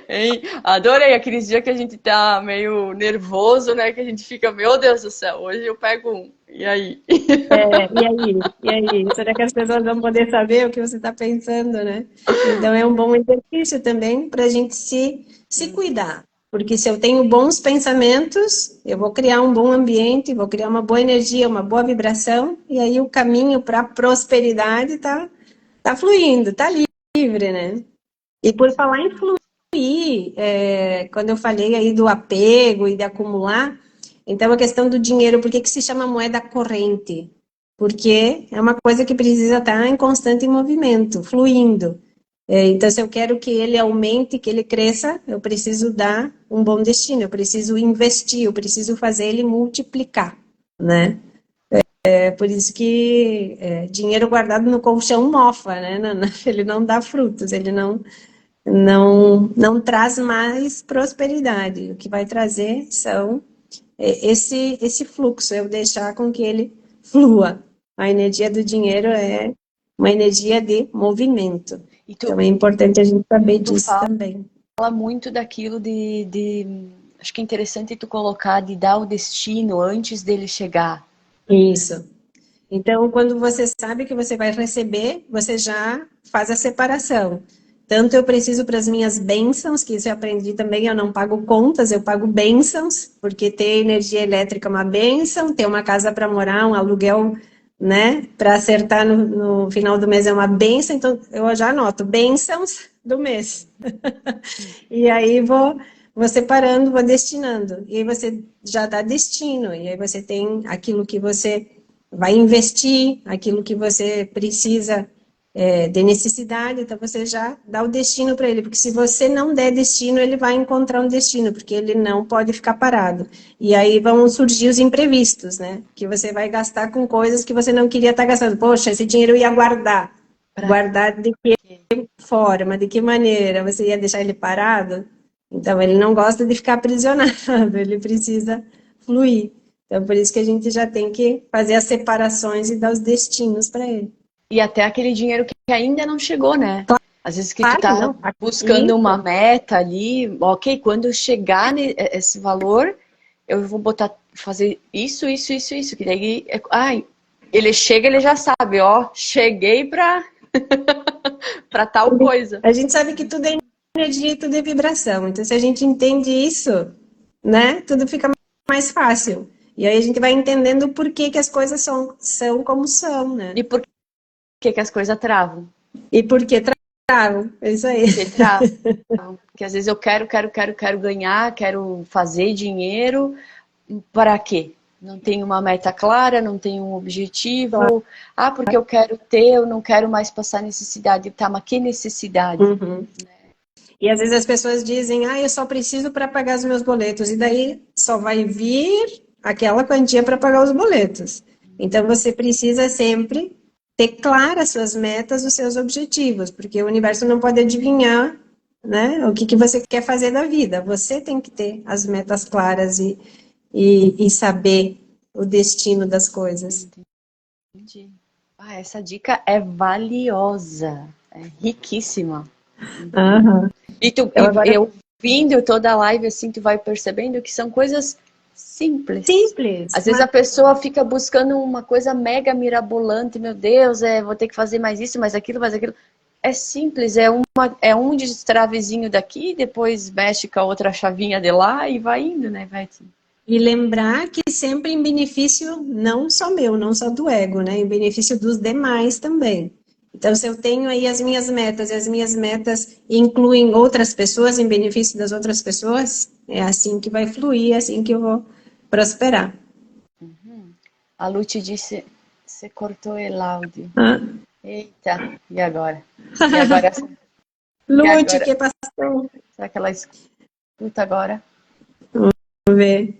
Hein? Adorei aqueles dias que a gente tá meio nervoso, né? Que a gente fica, meu Deus do céu, hoje eu pego um. E aí? e aí? E aí? Será que as pessoas vão poder saber o que você está pensando, né? Então, é um bom exercício também para a gente se cuidar. Porque se eu tenho bons pensamentos, eu vou criar um bom ambiente, vou criar uma boa energia, uma boa vibração, e aí o caminho para a prosperidade tá fluindo, tá livre, né? E por falar em fluir, quando eu falei aí do apego e de acumular, então a questão do dinheiro, por que que se chama moeda corrente? Porque é uma coisa que precisa estar em constante movimento, fluindo. Então, se eu quero que ele aumente, que ele cresça, eu preciso dar um bom destino, eu preciso investir, eu preciso fazer ele multiplicar, né? É por isso que dinheiro guardado no colchão mofa, né? Ele não dá frutos, ele não não traz mais prosperidade. O que vai trazer são esse fluxo, eu deixar com que ele flua. A energia do dinheiro é uma energia de movimento. E Então é importante a gente saber tu disso também. fala muito daquilo acho que é interessante tu colocar de dar o destino antes dele chegar. Isso. Então, quando você sabe que você vai receber, você já faz a separação. Tanto eu preciso para as minhas bênçãos, que isso eu aprendi também, eu não pago contas, eu pago bênçãos, porque ter energia elétrica é uma bênção, ter uma casa para morar, um aluguel, né, para acertar no final do mês é uma bênção, então eu já anoto, bênçãos do mês. E aí vou separando, vou destinando. E aí você já dá destino, e aí você tem aquilo que você vai investir, aquilo que você precisa de necessidade, então você já dá o destino para ele, porque se você não der destino, ele vai encontrar um destino, porque ele não pode ficar parado. E aí vão surgir os imprevistos, né? Que você vai gastar com coisas que você não queria estar gastando. Poxa, esse dinheiro eu ia guardar. Guardar de que forma, de que maneira? Você ia deixar ele parado? Então, ele não gosta de ficar aprisionado, ele precisa fluir. Então, por isso que a gente já tem que fazer as separações e dar os destinos para ele. E até aquele dinheiro que ainda não chegou, né? Às vezes que tu Claro, tá não. buscando uma meta ali, ok, quando chegar esse valor, eu vou fazer isso, que daí, ele chega, ele já sabe, ó, cheguei pra tal coisa. A gente sabe que tudo é energia e tudo é vibração. Então, se a gente entende isso, né, tudo fica mais fácil. E aí a gente vai entendendo por que que as coisas são como são, né? E por que as coisas travam? E por que travam? É isso aí. Porque travam. Porque às vezes eu quero ganhar, quero fazer dinheiro. Para quê? Não tenho uma meta clara, não tenho um objetivo. Ah, porque eu quero ter, eu não quero mais passar necessidade. Tá, mas que necessidade? Uhum. E às vezes as pessoas dizem, eu só preciso para pagar os meus boletos. E daí só vai vir aquela quantia para pagar os boletos. Então você precisa sempre ter claras suas metas, os seus objetivos, porque o universo não pode adivinhar, né, o que você quer fazer da vida. Você tem que ter as metas claras e saber o destino das coisas. Entendi. Essa dica é valiosa, é riquíssima. Uhum. Eu vindo toda a live assim, tu vai percebendo que são coisas simples. Às vezes a pessoa fica buscando uma coisa mega mirabolante, meu Deus, vou ter que fazer mais isso, mais aquilo, mais aquilo. É simples, é um destravezinho daqui, depois mexe com a outra chavinha de lá e vai indo, né? E lembrar que sempre em benefício não só meu, não só do ego, né? Em benefício dos demais também. Então, se eu tenho aí as minhas metas, e as minhas metas incluem outras pessoas em benefício das outras pessoas, é assim que vai fluir, é assim que eu vou prosperar. A Lu te disse, você cortou o áudio. Eita, e agora? E agora? Lute, que passou? Será que ela escuta agora? Vamos ver.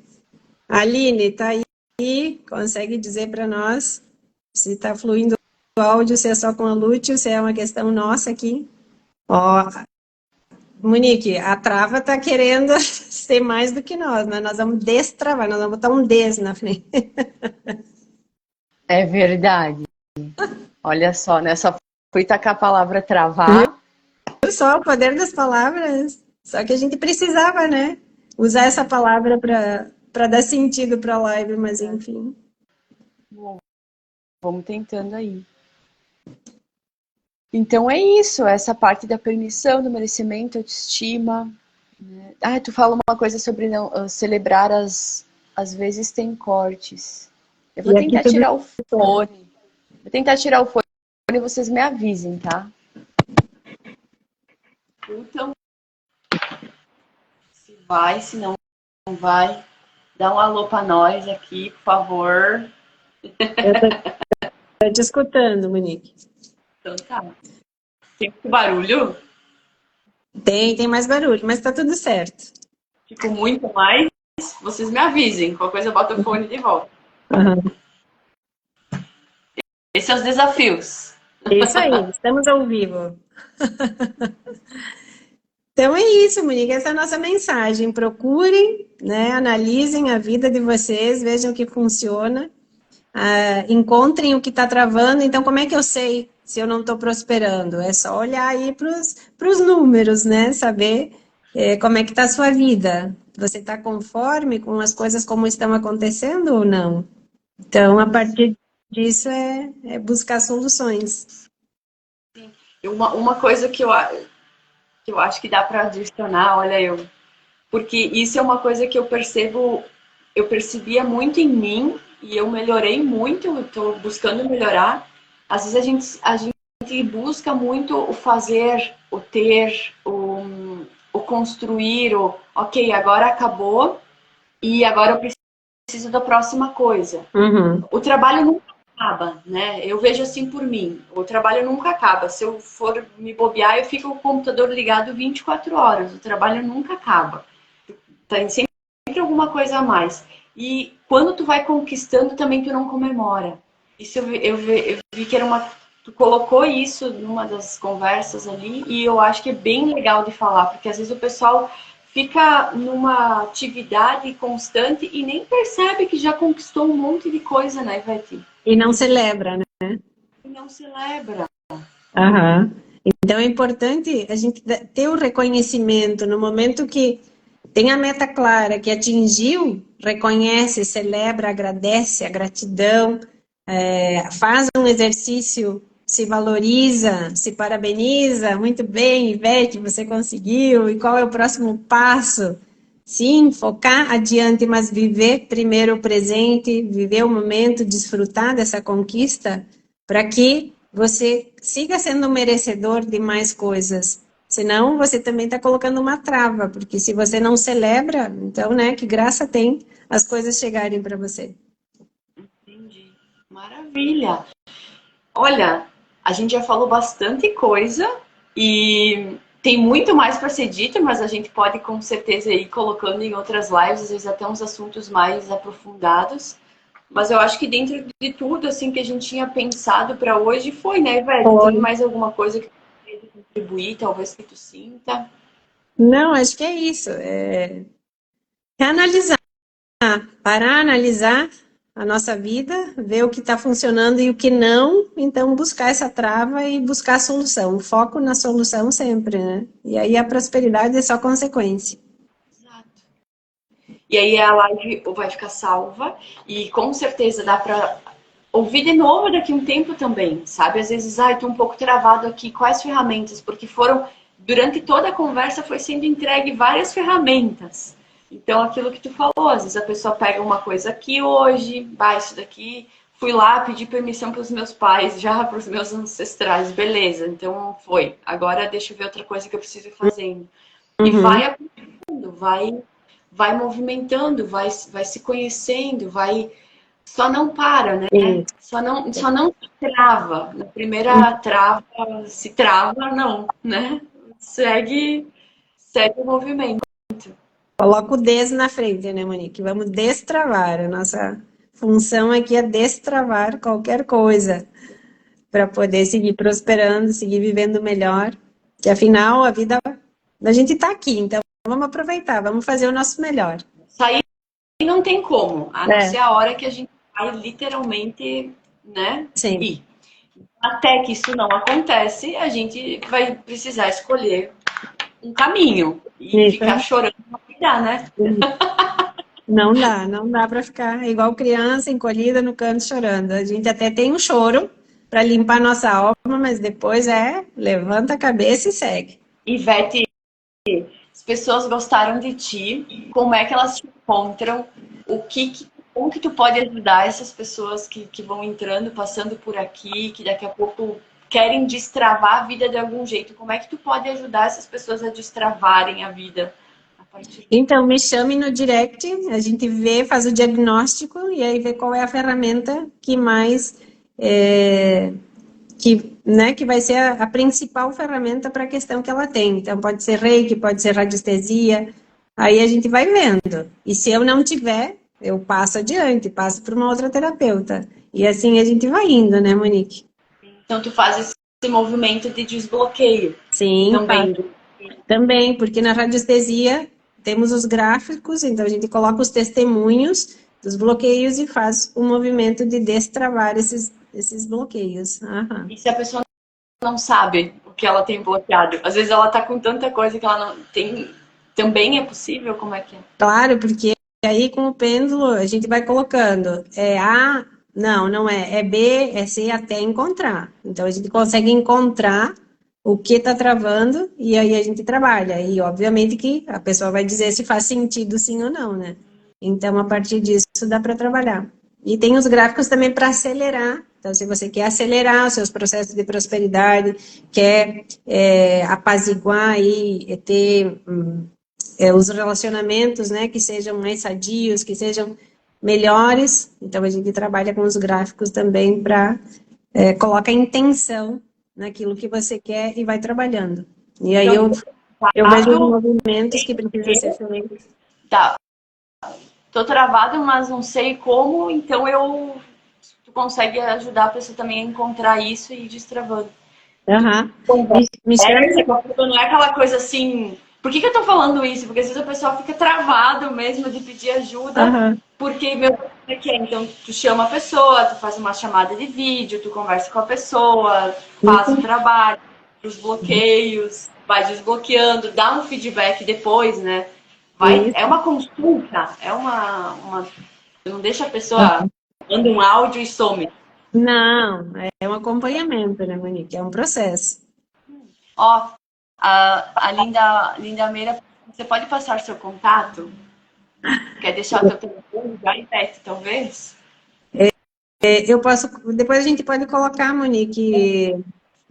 Aline, tá aí? Consegue dizer para nós se está fluindo o áudio, se é só com a Lute ou se é uma questão nossa aqui? Ó, Monique, a trava está querendo ser mais do que nós, né? Nós vamos destravar, nós vamos botar um des na frente. É verdade. Olha só, né? Só fui tacar a palavra travar. Viu só o poder das palavras. Só que a gente precisava, né? Usar essa palavra para dar sentido para a live, mas enfim. Bom, vamos tentando aí. Então é isso, essa parte da permissão, do merecimento, autoestima. Né? Tu fala uma coisa sobre não celebrar às vezes tem cortes. Eu vou tentar tirar o fone. Vou tentar tirar o fone e vocês me avisem, tá? Então, se vai, se não vai, dá um alô pra nós aqui, por favor. Eu tô te escutando, Monique. Então tá. Tem muito barulho? Tem mais barulho, mas tá tudo certo. Tipo, muito mais. Vocês me avisem. Qualquer coisa eu boto o fone de volta. Uhum. Esses são os desafios. Isso aí, estamos ao vivo. Então é isso, Monique, essa é a nossa mensagem. Procurem, né, analisem a vida de vocês, vejam o que funciona, encontrem o que está travando. Então, como é que eu sei se eu não estou prosperando? É só olhar aí para os números, né? Saber como é que está a sua vida. Você está conforme com as coisas como estão acontecendo ou não? Então, a partir disso é buscar soluções. Uma coisa que eu acho que dá para adicionar, olha porque isso é uma coisa que eu percebia muito em mim e eu melhorei muito, eu estou buscando melhorar. Às vezes a gente busca muito o fazer, o ter, o construir, ok, agora acabou e agora eu preciso da próxima coisa. Uhum. O trabalho nunca acaba, né? Eu vejo assim por mim. O trabalho nunca acaba. Se eu for me bobear, eu fico com o computador ligado 24 horas. O trabalho nunca acaba. Tem sempre alguma coisa a mais. E quando tu vai conquistando, também tu não comemora. Isso eu vi que era uma... Tu colocou isso numa das conversas ali e eu acho que é bem legal de falar, porque às vezes o pessoal fica numa atividade constante e nem percebe que já conquistou um monte de coisa, né, Ivete? E não celebra, né? E não celebra. Aham. Então é importante a gente ter o reconhecimento no momento que tem a meta clara, que atingiu, reconhece, celebra, agradece, a gratidão, faz um exercício, se valoriza, se parabeniza, muito bem, Ivete, você conseguiu, e qual é o próximo passo? Sim, focar adiante, mas viver primeiro o presente, viver o momento, desfrutar dessa conquista, para que você siga sendo merecedor de mais coisas. Senão, você também está colocando uma trava, porque se você não celebra, então, né, que graça tem as coisas chegarem para você. Entendi. Maravilha. Olha, a gente já falou bastante coisa e tem muito mais para ser dito, mas a gente pode com certeza ir colocando em outras lives, às vezes até uns assuntos mais aprofundados. Mas eu acho que dentro de tudo assim que a gente tinha pensado para hoje foi, né, velho? Tem Foi. mais alguma coisa que tu queria contribuir, talvez que tu sinta? Não, acho que é isso. É analisar, parar, analisar a nossa vida, ver o que está funcionando e o que não, então buscar essa trava e buscar a solução. O foco na solução sempre, né? E aí a prosperidade é só consequência. Exato. E aí a live vai ficar salva e com certeza dá para ouvir de novo daqui a um tempo também, sabe? Às vezes, ai, tô um pouco travado aqui, quais ferramentas? Porque durante toda a conversa foi sendo entregue várias ferramentas. Então, aquilo que tu falou, às vezes a pessoa pega uma coisa aqui hoje, vai isso daqui, fui lá, pedi permissão para os meus pais, já para os meus ancestrais, beleza, então foi. Agora deixa eu ver outra coisa que eu preciso ir fazendo. E Uhum. vai aplicando, vai movimentando, vai se conhecendo, só não para, né? Isso. Só não trava. Na primeira trava, se trava, não, né? Segue o movimento. Coloca o des na frente, né, Monique? Vamos destravar. A nossa função aqui é destravar qualquer coisa para poder seguir prosperando, seguir vivendo melhor. Que afinal a vida a gente está aqui, então vamos aproveitar, vamos fazer o nosso melhor. Sair não tem como, a não É, ser a hora que a gente vai literalmente, né, sim. ir. Até que isso não acontece, a gente vai precisar escolher um caminho e ficar Isso. chorando pra cuidar, né? Não dá para ficar igual criança encolhida no canto chorando. A gente até tem um choro para limpar nossa alma, mas depois levanta a cabeça e segue. Ivete, as pessoas gostaram de ti, como é que elas te encontram, como que tu pode ajudar essas pessoas que vão entrando, passando por aqui, que daqui a pouco querem destravar a vida de algum jeito, como é que tu pode ajudar essas pessoas a destravarem a vida a partir Então, me chame no direct, a gente vê, faz o diagnóstico e aí vê qual é a ferramenta que mais, que vai ser a principal ferramenta para a questão que ela tem. Então, pode ser reiki, pode ser radiestesia, aí a gente vai vendo. E se eu não tiver, eu passo adiante, passo para uma outra terapeuta. E assim a gente vai indo, né, Monique? então tu faz esse movimento de desbloqueio Sim, também. Também, porque na radiestesia temos os gráficos, então a gente coloca os testemunhos dos bloqueios e faz o movimento de destravar esses bloqueios. Aham. E se a pessoa não sabe o que ela tem bloqueado? Às vezes ela tá com tanta coisa que ela não tem. Também é possível? Como é que é? Claro, porque aí com o pêndulo a gente vai colocando é A, não é, é B, é C até encontrar. Então a gente consegue encontrar o que está travando e aí a gente trabalha. E obviamente que a pessoa vai dizer se faz sentido sim ou não, né? Então a partir disso dá para trabalhar. E tem os gráficos também para acelerar. Então, se você quer acelerar os seus processos de prosperidade, quer apaziguar e ter os relacionamentos, né, que sejam mais sadios, que sejam melhores. Então, a gente trabalha com os gráficos também para colocar intenção naquilo que você quer e vai trabalhando. E aí eu vejo os movimentos que precisam ser feitos. Tá. Tô travado, mas não sei como, então tu consegue ajudar a pessoa também a encontrar isso e ir destravando. Aham. Me chama. Não é aquela coisa assim. Por que eu tô falando isso? Porque às vezes o pessoal fica travado mesmo de pedir ajuda, porque meu é que é. Então tu chama a pessoa, tu faz uma chamada de vídeo, tu conversa com a pessoa, faz o trabalho, os bloqueios, vai desbloqueando, dá um feedback depois, né? É uma consulta, não deixa a pessoa manda um áudio e some. Não, é um acompanhamento, né, Monique? É um processo. Ó, a Linda Meira, você pode passar seu contato? Quer deixar o teu telefone já em teste, talvez? Eu posso, depois a gente pode colocar, Monique,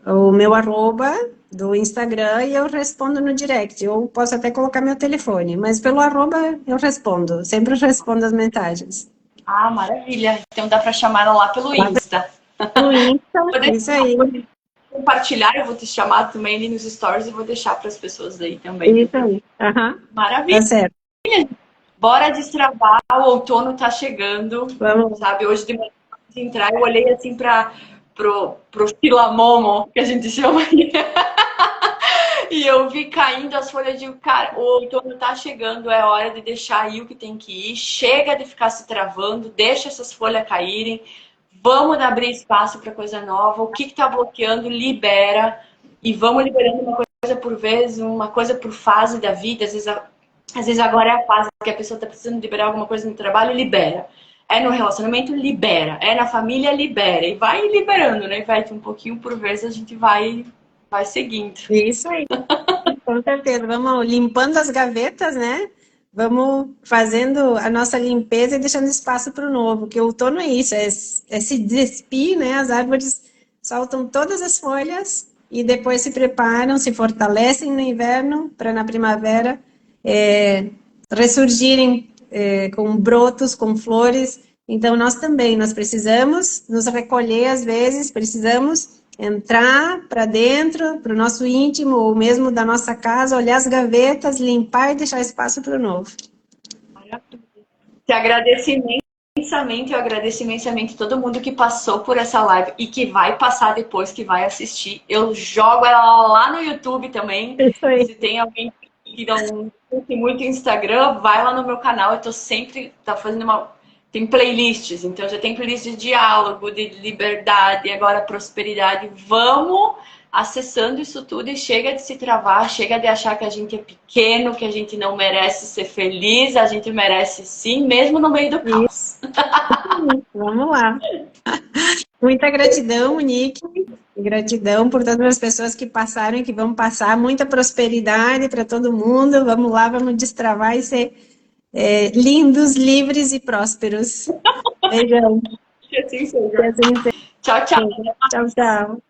o meu arroba do Instagram e eu respondo no direct. Eu posso até colocar meu telefone, mas pelo arroba eu respondo. Sempre respondo as mensagens. Ah, maravilha. Então dá para chamar ela lá pelo Insta. Pelo Insta, isso aí. Compartilhar, eu vou te chamar também ali nos stories e vou deixar para as pessoas aí também. Isso aí. Maravilha. Tá certo. Bora destravar, o outono tá chegando. Vamos. Sabe, hoje de manhã de entrar, eu olhei assim pro filamomo, que a gente chama aqui. E eu vi caindo as folhas de cara, o outono tá chegando, é hora de deixar aí o que tem que ir. Chega de ficar se travando, deixa essas folhas caírem. Vamos abrir espaço para coisa nova. O que tá bloqueando, libera. E vamos liberando uma coisa por vez, uma coisa por fase da vida. Às vezes agora é a fase que a pessoa tá precisando liberar alguma coisa no trabalho, libera. É no relacionamento, libera. É na família, libera. E vai liberando, né? Vai um pouquinho por vez, a gente vai seguindo. Isso aí. Com certeza. Vamos limpando as gavetas, né? Vamos fazendo a nossa limpeza e deixando espaço para o novo, que o outono é isso, é se despir, né? As árvores soltam todas as folhas e depois se preparam, se fortalecem no inverno para na primavera ressurgirem com brotos, com flores. Então nós também, nós precisamos nos recolher às vezes, precisamos entrar para dentro, para o nosso íntimo, ou mesmo da nossa casa, olhar as gavetas, limpar e deixar espaço para o novo. Te agradeço imensamente, eu agradeço imensamente todo mundo que passou por essa live e que vai passar depois, que vai assistir. Eu jogo ela lá no YouTube também. Isso aí. Se tem alguém que não curte muito Instagram, vai lá no meu canal. Eu tô sempre fazendo tem playlists, então já tem playlist de diálogo, de liberdade, agora prosperidade. Vamos acessando isso tudo e chega de se travar, chega de achar que a gente é pequeno, que a gente não merece ser feliz, a gente merece sim, mesmo no meio do caos. Vamos lá. Muita gratidão, Monique. Gratidão por todas as pessoas que passaram e que vão passar. Muita prosperidade para todo mundo. Vamos lá, vamos destravar e ser lindos, livres e prósperos. Beijão. Que assim seja. Tchau, tchau. Tchau, tchau.